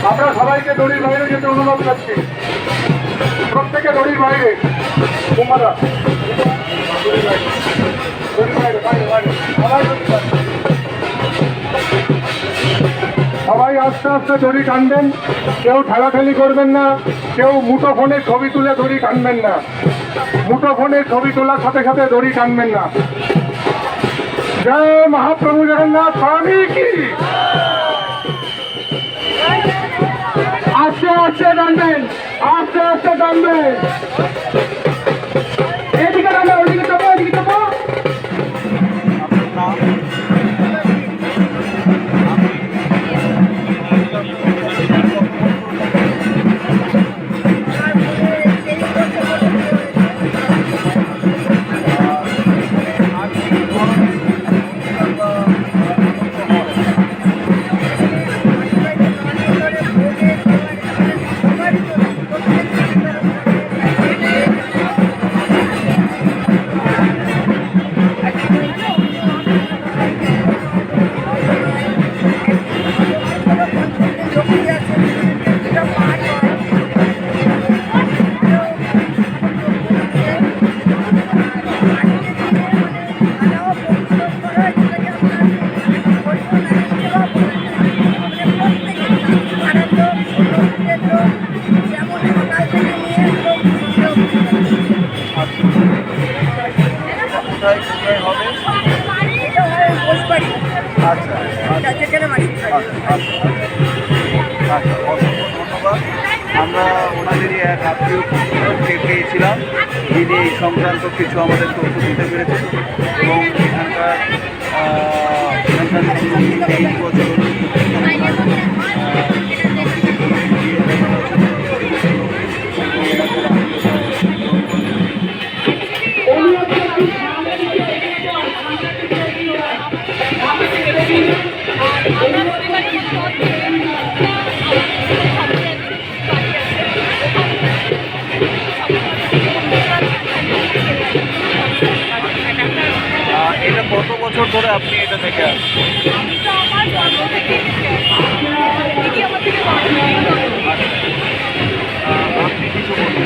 আমরা সবাইকে দড়ির বাইরে যেতে অনুরোধ করছি, প্রত্যেকে দড়ির বাইরে। সবাই আস্তে আস্তে দড়ি টানবেন, কেউ ঠেলাঠেলি করবেন না, কেউ মুঠো ফোনের ছবি তুলে দড়ি টানবেন না, মুঠো ফোনের ছবি তোলার সাথে সাথে দড়ি টানবেন না। জয় মহাপ্রভু জগন্নাথ স্বামী কি। আস্তে আস্তে টানবেন, আস্তে আস্তে টানবেন। এদিকে টানবেন, ওদিকে যাবো, ওদিকে যাবো। আমরা ওনাদেরই এক আত্মীয় পেয়েছিলাম, যিনি এই সংক্রান্ত কিছু আমাদের তথ্য দিতে পেরেছেন এবং এখানকার এই বছর এটা কত বছর ধরে আপনি এটা দেখে আসছেন? আপনি কিছু বলুন।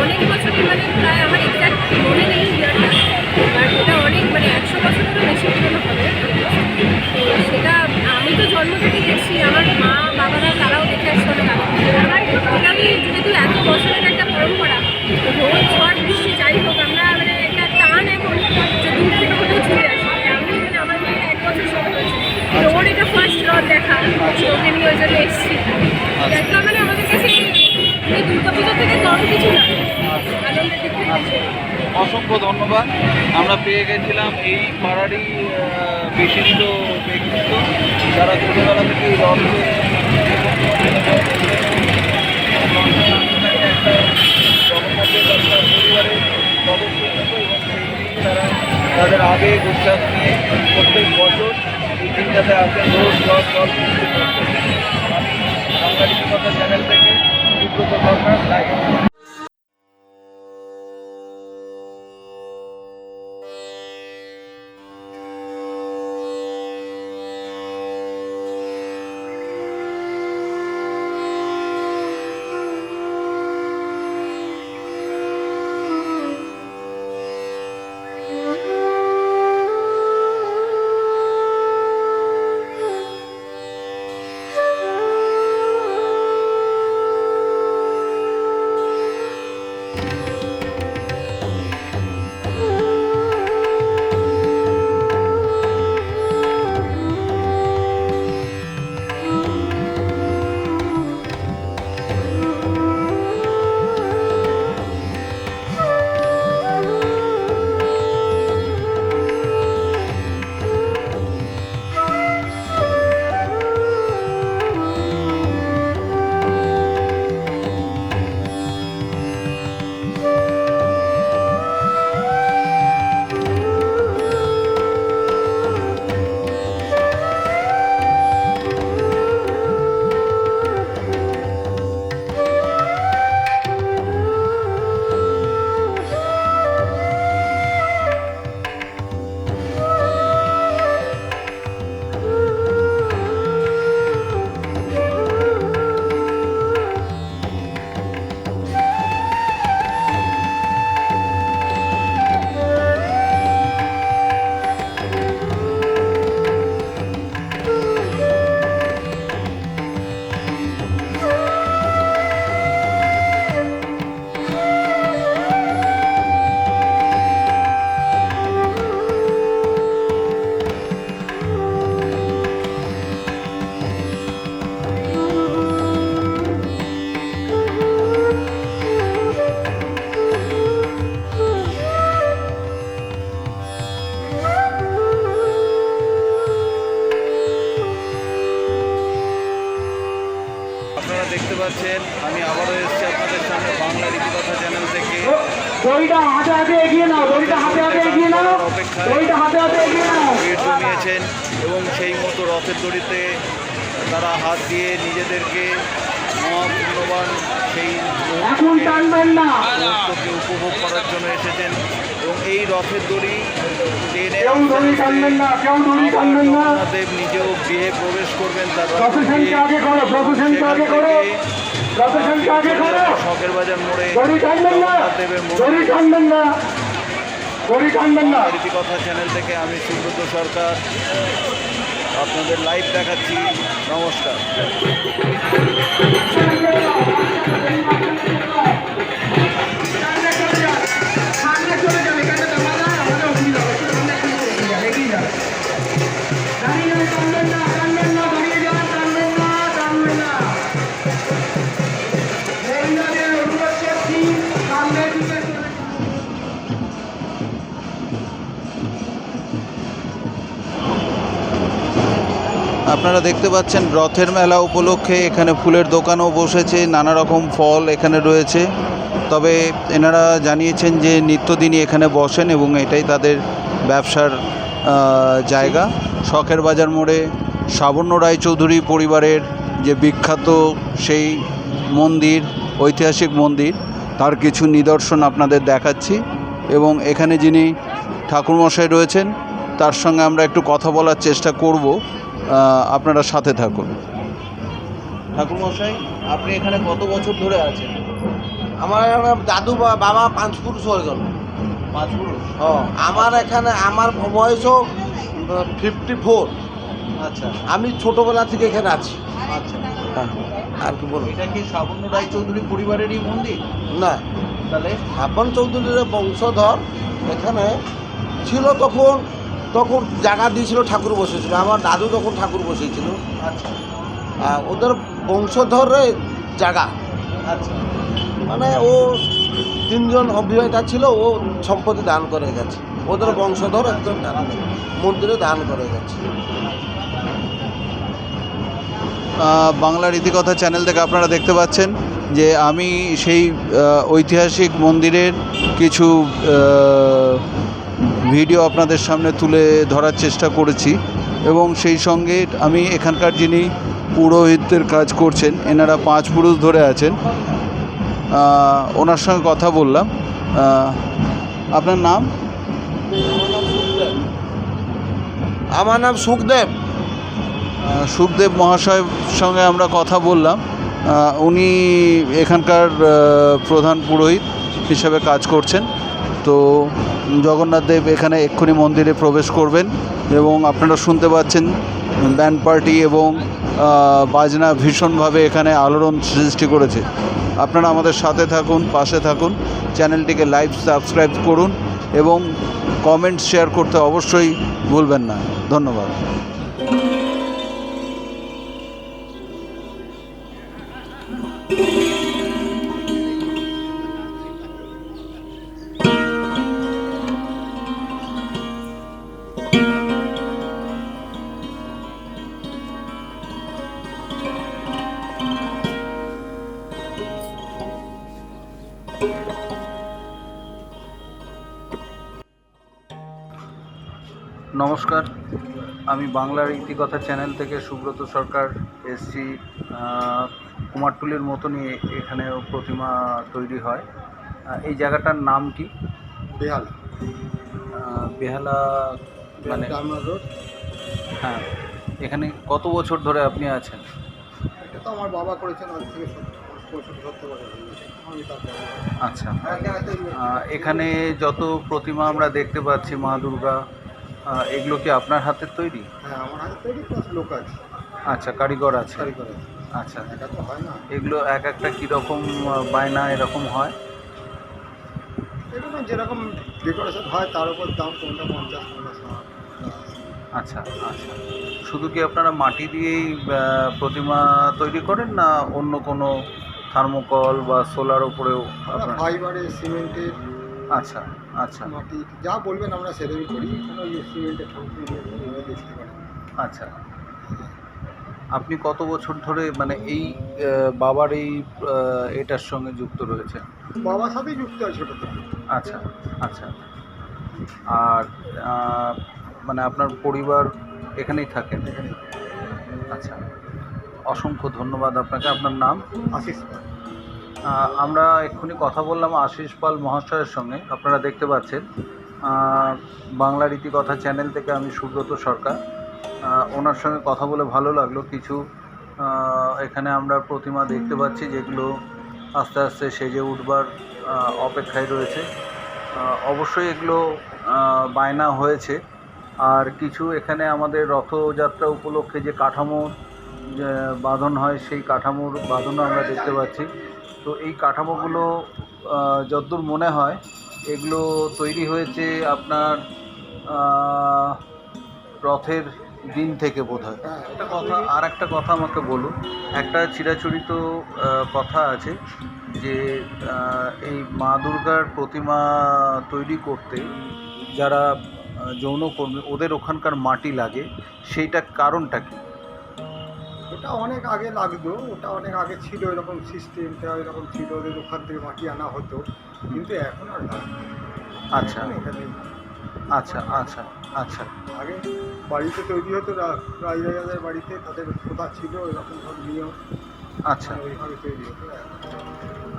অনেক বছরই মানে প্রায় আমার এক্সাক্ট মনে নেই ইয়ারটা, বাট এটা অনেক মানে 100 বছরেরও বেশি পুরনো হবে। তো সেটা আমি তো জন্ম থেকে দেখছি, আমার মা বাবারা তারাও দেখে আসছে অনেক আগে। এটাই যেহেতু এত বছরের একটা পরম্পরা, রোজ ঝড় বৃষ্টি যাই হোক আমরা মানে একটা টান এখন যে দূর থেকে কোথাও চলে আসি। আমি মানে আমার মেয়ে 1 বছর সময় হয়েছে, তো ওর এটা ফার্স্ট রথ দেখা, ওকে নিয়ে ওই জন্য এসেছি। দেখা মানে আমাদের কাছে এই দুর্গা পুজো থেকে কম কিছু না, আনন্দের দিক থেকে। অসংখ্য ধন্যবাদ। আমরা পেয়ে গেছিলাম এই পাড়ারই বিশিষ্ট ব্যক্তিত্ব, যারা ছোটোবেলা থেকে এই রথকে একটা জগন্নাথের পরিবারের সদস্য এবং সেই তারা তাদের আবেগ উচ্ছ্বাস নিয়ে প্রত্যেক বছর এই দিনটাতে আসেন রোজ জল জল বৃষ্টি করতে। আমি বাংলা রীতিকথা চ্যানেল থেকে সুব্রত সরকার লাইভ। আপনারা দেখতে পাচ্ছেন আমি আবারও এসেছি আপনাদের সামনে বাংলা রীতিকথা চ্যানেল থেকে। দড়িটা হাতে হাতে এগিয়ে নাও, দড়িটা হাতে হাতে এগিয়ে নাও, দড়িটা হাতে হাতে এগিয়ে নাও। ভিড় জমিয়েছেন এবং সেই মতো রথের দড়িতে তারা হাত দিয়ে নিজেদেরকে মহামূল্যবান সেই এখন টানবেন না। মুহূর্তকে উপভোগ করার জন্য এসেছেন এবং এই রথের দড়ি টেনে কেউ দড়ি টানবেন না, কেউ দড়ি টানবেন না। জগন্নাথদেব নিজেও গৃহে প্রবেশ করবেন তার প্রসেশনকে আগে করো, প্রসেশনকে আগে করো, প্রসেশনকে আগে করো। শখের বাজার মোড়ে দড়ি টানবেন না, জগন্নাথদেবের দড়ি টানবেন না, দড়ি টানবেন না। রীতিকথা চ্যানেল থেকে আমি সুব্রত সরকার আপনাদের লাইভ দেখাচ্ছি। নমস্কার। সামনে চলে যাবে, এখানে দাঁড়া না, আমাদের অসুবিধা হবে, সামনে চলে যাবে, এগিয়ে যাবে। দাঁড়িয়ে যাবে, টানবেন না, টানবেন না, দাঁড়িয়ে যান, টানবেন না, টানবেন না। মহিলাদের অনুরোধ করছি, সামনে দিকে চলে যান। আপনারা দেখতে পাচ্ছেন রথের মেলা উপলক্ষে এখানে ফুলের দোকানও বসেছে, নানা রকম ফল এখানে রয়েছে। তবে এনারা জানিয়েছেন যে নিত্যদিনই এখানে বসেন এবং এটাই তাদের ব্যবসার জায়গা। শখের বাজার মোড়ে সাবর্ণ রায়চৌধুরী পরিবারের যে বিখ্যাত সেই মন্দির, ঐতিহাসিক মন্দির, তার কিছু নিদর্শন আপনাদের দেখাচ্ছি। এবং এখানে যিনি ঠাকুরমশাই রয়েছেন তার সঙ্গে আমরা একটু কথা বলার চেষ্টা করব। আপনারা সাথে থাকুন। ঠাকুরমশাই, আপনি এখানে কত বছর ধরে আছেন? আমার এখানে দাদু বা বাবা 5 পুরুষ হয়ে গেল। 5 পুরুষ। আমার এখানে আমার বয়সও 54। আচ্ছা আমি ছোটবেলা থেকে এখানে আছি। আচ্ছা, আর কি বলবো, এটা কি সাবর্ণ রায়চৌধুরী পরিবারেরই মন্দির? না, তাহলে আপন চৌধুরীর বংশধর এখানে ছিল। তখন জায়গা দিয়েছিল, ঠাকুর বসেছিল। আমার দাদু তখন ঠাকুর বসেছিল। আচ্ছা ওদের বংশধরের জায়গা, আচ্ছা মানে ও 3 জন অভিভাবক ছিল, ও সম্পত্তি দান করে গেছে। ওদের বংশধর একজন মন্দিরে দান করে গেছে। বাংলা রীতিকথা চ্যানেল থেকে আপনারা দেখতে পাচ্ছেন যে আমি সেই ঐতিহাসিক মন্দিরের কিছু ভিডিও আপনাদের সামনে তুলে ধরার চেষ্টা করেছি এবং সেই সঙ্গে আমি এখানকার যিনি পুরোহিতদের কাজ করছেন, এনারা 5 পুরুষ ধরে আছেন, ওনার সঙ্গে কথা বললাম। আপনার নাম? আমার নাম সুখদেব। সুখদেব মহাশয়ের সঙ্গে আমরা কথা বললাম। উনি এখানকার প্রধান পুরোহিত হিসাবে কাজ করছেন। তো জগন্নাথ দেব এখানে এক্ষুনি মন্দিরে প্রবেশ করবেন এবং আপনারা শুনতে পাচ্ছেন ব্যান্ড পার্টি এবং বাজনা ভীষণভাবে এখানে আলোড়ন সৃষ্টি করেছে। আপনারা আমাদের সাথে থাকুন, পাশে থাকুন, চ্যানেলটিকে লাইক সাবস্ক্রাইব করুন এবং কমেন্ট শেয়ার করতে অবশ্যই ভুলবেন না। ধন্যবাদ। নমস্কার, আমি বাংলার ইতিকথা চ্যানেল থেকে সুব্রত সরকার এসছি। কুমারটুলির মতনই এখানেও প্রতিমা তৈরি হয়। এই জায়গাটার নাম কি? বেহালা। বেহালা মানে রোড। হ্যাঁ, এখানে কত বছর ধরে আপনি আছেন? এটা তো আমার বাবা করেছেন, আজ থেকে 70 বছর হয়ে গেছে। আমি তারপরে আচ্ছা, এখানে যত প্রতিমা আমরা দেখতে পাচ্ছি মা দুর্গা, এগুলো কি আপনার হাতের তৈরি? হ্যাঁ, আমার হাতে তৈরি প্লাস লোক আছে, আচ্ছা, কারিগর আছে। কারিগর আছে। আচ্ছা, এটা তো হয় না। এগুলো এক একটা কীরকম বায়না এরকম হয়? এরকম যেরকম ডেকোরেশন হয় তার উপর দাম, কোনটা 50, কোনটা 60। আচ্ছা আচ্ছা, শুধু কি আপনারা মাটি দিয়েই প্রতিমা তৈরি করেন না অন্য কোনো থার্মোকল বা সোলার উপরেও আপনারা? ফাইবারে, সিমেন্টের, আচ্ছা আচ্ছা মাটি যা বলবেন আমরা সেটাই করি। কোনো সিমেন্টের ঠাকুর দেখতে পারেন। আচ্ছা, আপনি কত বছর ধরে মানে এই বাবার এই এটার সঙ্গে যুক্ত রয়েছেন? বাবার সাথেই যুক্ত আছে ছোটো থেকে। আচ্ছা আচ্ছা, আর মানে আপনার পরিবার এখানেই থাকেন? এখানে আচ্ছা, অসংখ্য ধন্যবাদ আপনাকে। আপনার নাম? আশিস পাল। আমরা এক্ষুনি কথা বললাম আশিস পাল মহাশয়ের সঙ্গে। আপনারা দেখতে পাচ্ছেন বাংলার ইতিকথা চ্যানেল থেকে আমি সুব্রত সরকার। ওনার সঙ্গে কথা বলে ভালো লাগলো। কিছু এখানে আমরা প্রতিমা দেখতে পাচ্ছি যেগুলো আস্তে আস্তে সেজে উঠবার অপেক্ষায় রয়েছে। অবশ্যই এগুলো বায়না হয়েছে। আর কিছু এখানে আমাদের রথযাত্রা উপলক্ষে যে কাঠামো বাঁধন হয়, সেই কাঠামোর বাঁধনও আমরা দেখতে পাচ্ছি। তো এই কাঠামোগুলো যতদূর মনে হয় এগুলো তৈরি হয়েছে আপনার রথের দিন থেকে বোধহয়। একটা কথা, আর একটা কথা আমাকে বলুন। একটা চিরাচরিত কথা আছে যে এই মা দুর্গার প্রতিমা তৈরি করতে যারা যৌনকর্মী ওদের ওখানকার মাটি লাগে, সেইটা কারণটা কি? ওটা অনেক আগে লাগতো, ওটা অনেক আগে ছিল, এরকম সিস্টেমটা এরকম ছিল, ওদের ওখান থেকে মাটি আনা হতো, কিন্তু এখন আর না। আচ্ছা এখানে আচ্ছা আচ্ছা আচ্ছা আগে বাড়িতে তৈরি হতো, রাজাদের বাড়িতে তাদের প্রথা ছিল, এরকম সব নিয়ম, আচ্ছা ওইভাবে তৈরি হতো।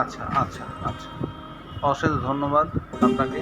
আচ্ছা আচ্ছা আচ্ছা, অশেষ ধন্যবাদ আপনাকে।